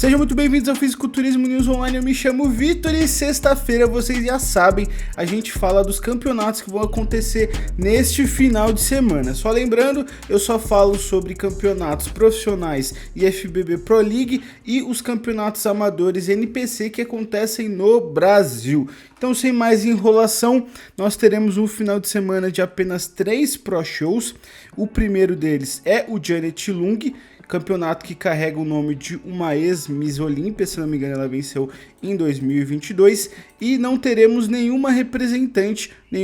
Sejam muito bem-vindos ao Fisiculturismo News Online, eu me chamo Vitor e sexta-feira, vocês já sabem, a gente fala dos campeonatos que vão acontecer neste final de semana. Só lembrando, eu só falo sobre campeonatos profissionais e FBB Pro League e os campeonatos amadores NPC que acontecem no Brasil. Então, sem mais enrolação, nós teremos um final de semana de apenas 3 Pro Shows. O primeiro deles é o Janet Lung, campeonato que carrega o nome de uma ex-Miss Olímpia, se não me engano ela venceu em 2022, e não teremos nenhum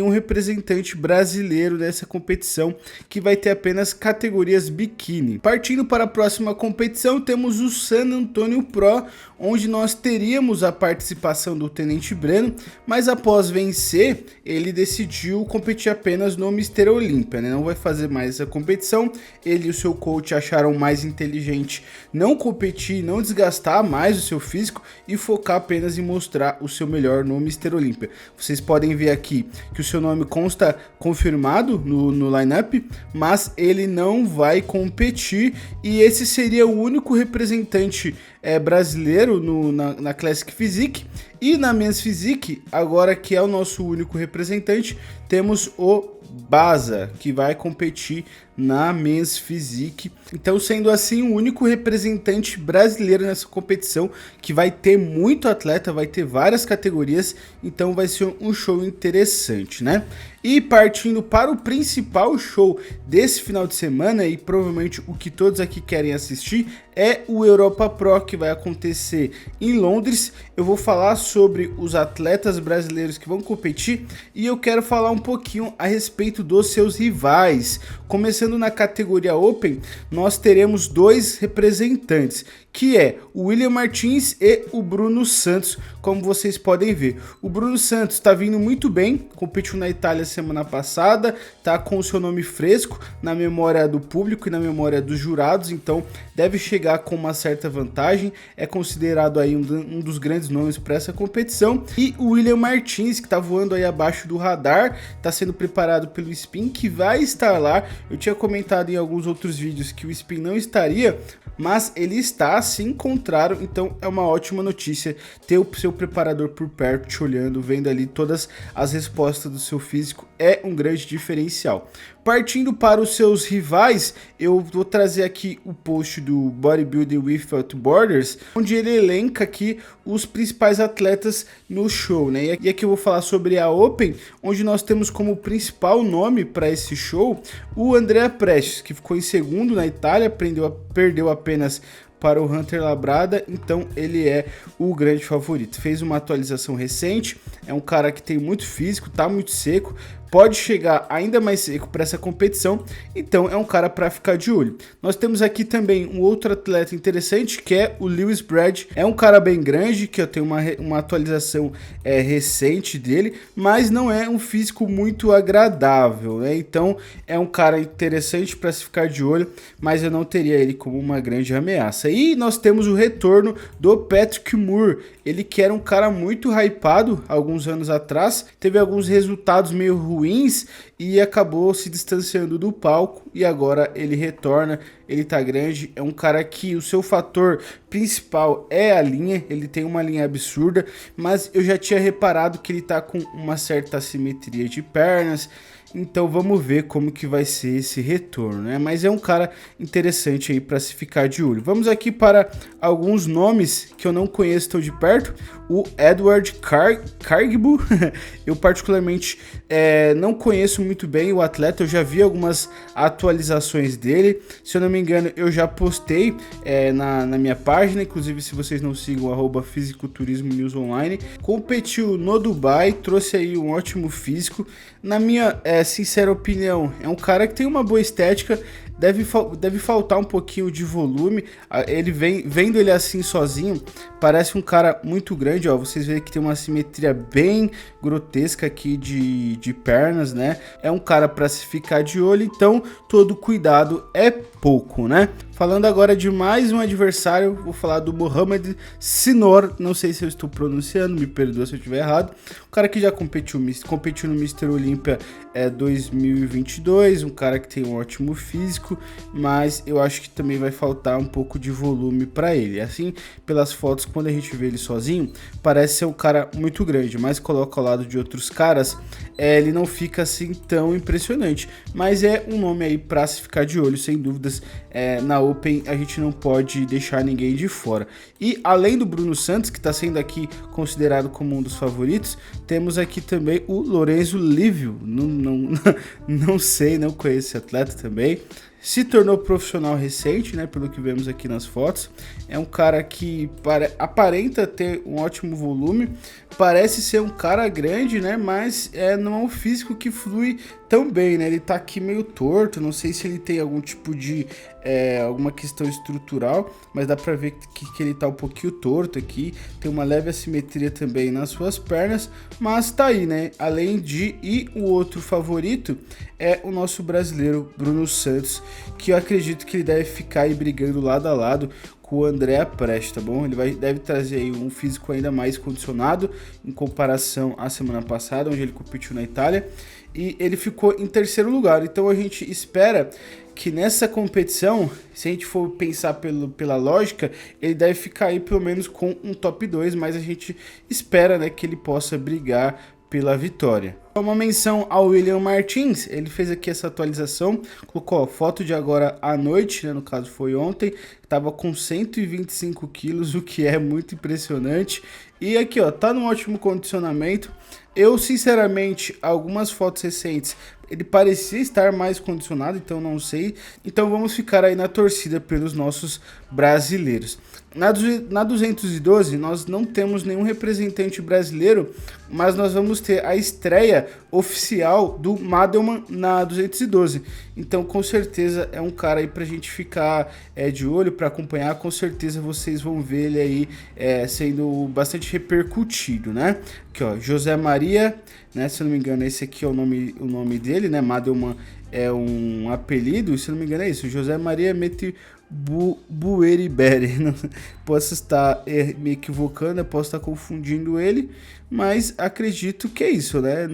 representante brasileiro nessa competição, que vai ter apenas categorias biquíni. Partindo para a próxima competição, temos o San Antonio Pro, onde nós teríamos a participação do Tenente Breno, mas após vencer, ele decidiu competir apenas no Mr. Olímpia, né? Não vai fazer mais essa competição. Ele e o seu coach acharam mais inteligente não competir, não desgastar mais o seu físico e focar apenas em mostrar o seu melhor no Mr. Olímpia. Vocês podem ver aqui que o seu nome consta confirmado no lineup, mas ele não vai competir e esse seria o único representante brasileiro na Classic Physique. E na Men's Physique, agora que é o nosso único representante, temos o Baza, que vai competir na Men's Physique. Então, sendo assim, o único representante brasileiro nessa competição, que vai ter muito atleta, vai ter várias categorias, então vai ser um show interessante, né? E partindo para o principal show desse final de semana, e provavelmente o que todos aqui querem assistir, é o Europa Pro, que vai acontecer em Londres. Eu vou falar sobre os atletas brasileiros que vão competir e eu quero falar um pouquinho a respeito dos seus rivais. Começando na categoria Open, nós teremos 2 representantes, que é o William Martins e o Bruno Santos, como vocês podem ver. O Bruno Santos está vindo muito bem, competiu na Itália semana passada, tá com o seu nome fresco na memória do público e na memória dos jurados, então deve chegar com uma certa vantagem, é considerado aí um dos grandes nomes para essa competição. E o William Martins, que está voando aí abaixo do radar, está sendo preparado pelo Spin, que vai estar lá. Eu tinha comentado em alguns outros vídeos que o Spin não estaria, mas ele está, se encontraram, então é uma ótima notícia ter o seu preparador por perto, te olhando, vendo ali todas as respostas do seu físico, é um grande diferencial. Partindo para os seus rivais, eu vou trazer aqui o post do Bodybuilding Without Borders, onde ele elenca aqui os principais atletas no show, né? E aqui eu vou falar sobre a Open, onde nós temos como principal nome para esse show o Andrea Prestes, que ficou em segundo na Itália, perdeu apenas para o Hunter Labrada, então ele é o grande favorito. Fez uma atualização recente, é um cara que tem muito físico, tá muito seco, pode chegar ainda mais seco para essa competição, então é um cara para ficar de olho. Nós temos aqui também um outro atleta interessante, que é o Lewis Brad, é um cara bem grande, que eu tenho uma atualização recente dele, mas não é um físico muito agradável, né? Então é um cara interessante para se ficar de olho, mas eu não teria ele como uma grande ameaça. E nós temos o retorno do Patrick Moore, ele que era um cara muito hypado alguns anos atrás, teve alguns resultados meio ruins e acabou se distanciando do palco e agora ele retorna, ele tá grande, é um cara que o seu fator principal é a linha, ele tem uma linha absurda, mas eu já tinha reparado que ele tá com uma certa assimetria de pernas, então vamos ver como que vai ser esse retorno, né? Mas é um cara interessante aí para se ficar de olho. Vamos aqui para alguns nomes que eu não conheço tão de perto. O Edward Cargibu, eu particularmente não conheço muito bem o atleta, eu já vi algumas atualizações dele, se eu não me engano eu já postei na minha página, inclusive se vocês não sigam, @Fisiculturismo News Online, competiu no Dubai, trouxe aí um ótimo físico, na minha sincera opinião, é um cara que tem uma boa estética, deve faltar um pouquinho de volume, ele vendo ele assim sozinho, parece um cara muito grande, ó, vocês veem que tem uma simetria bem grotesca aqui de pernas, né? É um cara para se ficar de olho, então todo cuidado é pouco, né? Falando agora de mais um adversário, vou falar do Mohamed Sinor, não sei se eu estou pronunciando, me perdoa se eu estiver errado, o cara que já competiu no Mr. Olímpia 2022, um cara que tem um ótimo físico, físico, mas eu acho que também vai faltar um pouco de volume para ele. Assim, pelas fotos, quando a gente vê ele sozinho, parece ser um cara muito grande, mas coloca ao lado de outros caras, ele não fica assim tão impressionante. Mas é um nome aí para se ficar de olho, sem dúvidas. Na Open a gente não pode deixar ninguém de fora. E além do Bruno Santos, que está sendo aqui considerado como um dos favoritos, temos aqui também o Lorenzo Lívio. Não sei, não conheço esse atleta também. Se tornou profissional recente, né, pelo que vemos aqui nas fotos. É um cara que aparenta ter um ótimo volume, parece ser um cara grande, né, mas não é um físico que flui tão bem, né. Ele tá aqui meio torto, não sei se ele tem algum tipo de alguma questão estrutural, mas dá pra ver que ele tá um pouquinho torto aqui, tem uma leve assimetria também nas suas pernas, mas tá aí, né. E o outro favorito é o nosso brasileiro Bruno Santos, que eu acredito que ele deve ficar aí brigando lado a lado com o André Preste, tá bom? Ele deve trazer aí um físico ainda mais condicionado em comparação à semana passada, onde ele competiu na Itália, e ele ficou em terceiro lugar. Então a gente espera que nessa competição, se a gente for pensar pela lógica, ele deve ficar aí pelo menos com um top 2, mas a gente espera, né, que ele possa brigar pela vitória. Uma menção ao William Martins, ele fez aqui essa atualização, colocou foto de agora à noite, né, no caso foi ontem, estava com 125 quilos, o que é muito impressionante, e aqui ó, tá num ótimo condicionamento. Eu sinceramente, algumas fotos recentes, ele parecia estar mais condicionado, então não sei, então vamos ficar aí na torcida pelos nossos brasileiros. Na 212 nós não temos nenhum representante brasileiro, mas nós vamos ter a estreia oficial do Madelman na 212, então com certeza é um cara aí pra gente ficar de olho, para acompanhar. Com certeza vocês vão ver ele aí sendo bastante repercutido, né? Aqui ó, José Maria, né, se eu não me engano esse aqui é o nome dele, né, Madelman é um apelido, se eu não me engano é isso, José Maria Bueriberi. Posso estar me equivocando, eu posso estar confundindo ele, mas acredito que é isso, né?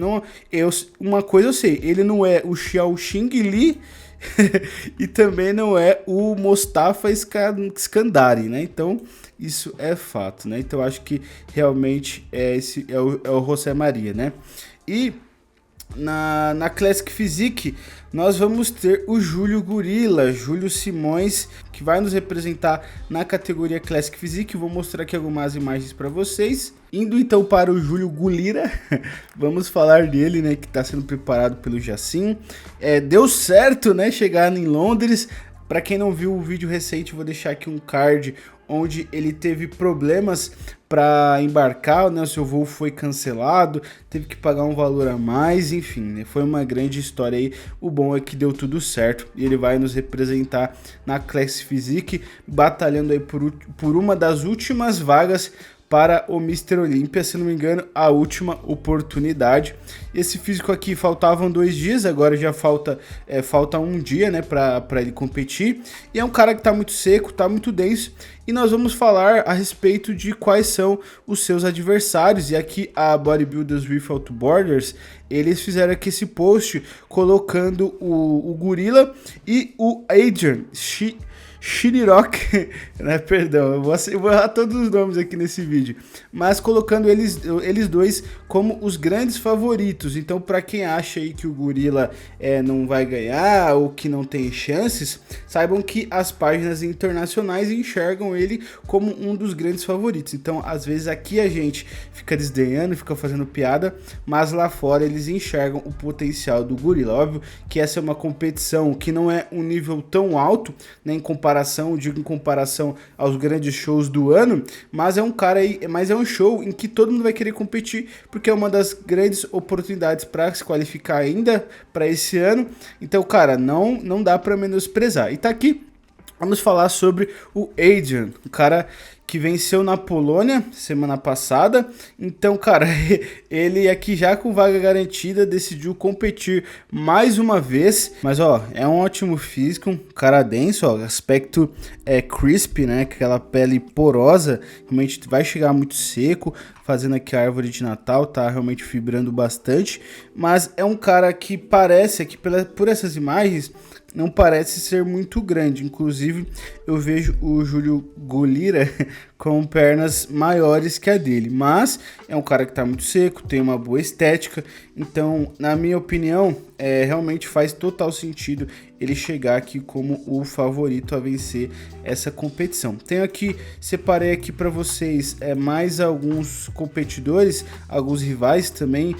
Uma coisa eu sei, ele não é o Xiao Xing Li e também não é o Mostafa Skandari, né? Então isso é fato, né? Então acho que realmente é o José Maria, né? E na Classic Physique nós vamos ter o Júlio Gurila, Júlio Simões, que vai nos representar na categoria Classic Physique. Vou mostrar aqui algumas imagens para vocês. Indo então para o Júlio Gurila, vamos falar dele, né, que está sendo preparado pelo Jacim. Deu certo, né, chegar em Londres. Para quem não viu o vídeo recente, vou deixar aqui um card onde ele teve problemas para embarcar, né? O seu voo foi cancelado, teve que pagar um valor a mais, enfim, né? Foi uma grande história aí. O bom é que deu tudo certo e ele vai nos representar na Classic Physique, batalhando aí por uma das últimas vagas para o Mr. Olímpia, se não me engano, a última oportunidade. Esse físico aqui faltavam 2 dias, agora já falta um dia, né, para ele competir. E é um cara que tá muito seco, tá muito denso. E nós vamos falar a respeito de quais são os seus adversários. E aqui a Bodybuilders Without Borders, eles fizeram aqui esse post colocando o Gurila e o Adrian Shinrock, né, perdão, eu vou errar todos os nomes aqui nesse vídeo, mas colocando eles dois como os grandes favoritos. Então, para quem acha aí que o Gurila não vai ganhar ou que não tem chances, saibam que as páginas internacionais enxergam ele como um dos grandes favoritos. Então, às vezes aqui a gente fica desdenhando, fica fazendo piada, mas lá fora eles enxergam o potencial do Gurila. Óbvio que essa é uma competição que não é um nível tão alto, né, em comparação aos grandes shows do ano, mas é um show em que todo mundo vai querer competir, porque é uma das grandes oportunidades para se qualificar ainda para esse ano. Então, cara, não dá para menosprezar. E tá aqui, vamos falar sobre o Adrian, um cara que venceu na Polônia semana passada. Então, cara, ele aqui já com vaga garantida decidiu competir mais uma vez. Mas, ó, é um ótimo físico, um cara denso, ó, aspecto crispy, né, aquela pele porosa, realmente vai chegar muito seco, fazendo aqui a árvore de Natal, tá realmente fibrando bastante. Mas é um cara que parece aqui, por essas imagens, não parece ser muito grande. Inclusive, eu vejo o Júlio Golira com pernas maiores que a dele, mas é um cara que tá muito seco, tem uma boa estética, então, na minha opinião, realmente faz total sentido ele chegar aqui como o favorito a vencer essa competição. Tenho aqui, separei aqui para vocês mais alguns competidores, alguns rivais também,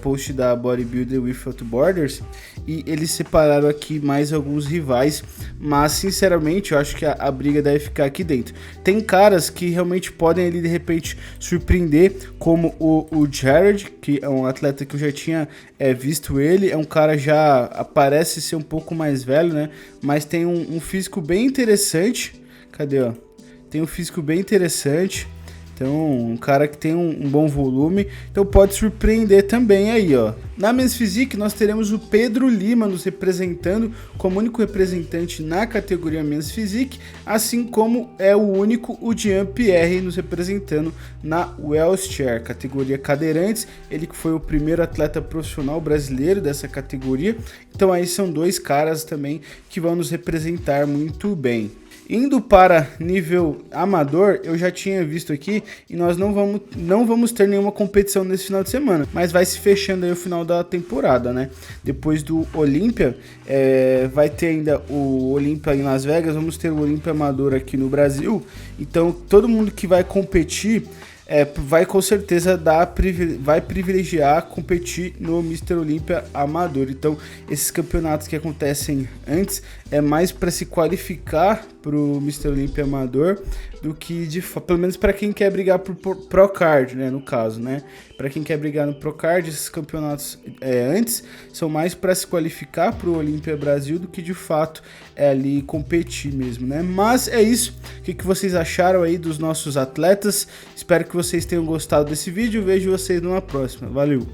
post da Bodybuilder Without Borders, e eles separaram aqui mais alguns rivais, mas sinceramente eu acho que a briga deve ficar aqui dentro. Tem caras que realmente podem ali de repente surpreender, como o Jared, que é um atleta que eu já tinha visto ele, é um cara já parece ser um pouco mais velho, né, mas tem um físico bem interessante. Cadê, ó? Tem um físico bem interessante. Então, um cara que tem um bom volume, então pode surpreender também aí, ó. Na Men's Physique, nós teremos o Pedro Lima nos representando como único representante na categoria Men's Physique, assim como é o único o Jean Pierre nos representando na Wheelchair, categoria cadeirantes, ele que foi o primeiro atleta profissional brasileiro dessa categoria, então aí são dois caras também que vão nos representar muito bem. Indo para nível amador, eu já tinha visto aqui e nós não vamos ter nenhuma competição nesse final de semana, mas vai se fechando aí o final da temporada, né? Depois do Olímpia, vai ter ainda o Olímpia em Las Vegas, vamos ter o Olímpia amador aqui no Brasil, então todo mundo que vai competir vai com certeza vai privilegiar competir no Mr. Olímpia amador. Então esses campeonatos que acontecem antes é mais para se qualificar para o Mr. Olímpia amador do que pelo menos para quem quer brigar por Procard, né, no caso, né? Para quem quer brigar no Procard, esses campeonatos antes são mais para se qualificar para o Olímpia Brasil do que de fato ali competir mesmo, né? Mas é isso. O que vocês acharam aí dos nossos atletas? Espero que vocês tenham gostado desse vídeo. Vejo vocês numa próxima. Valeu!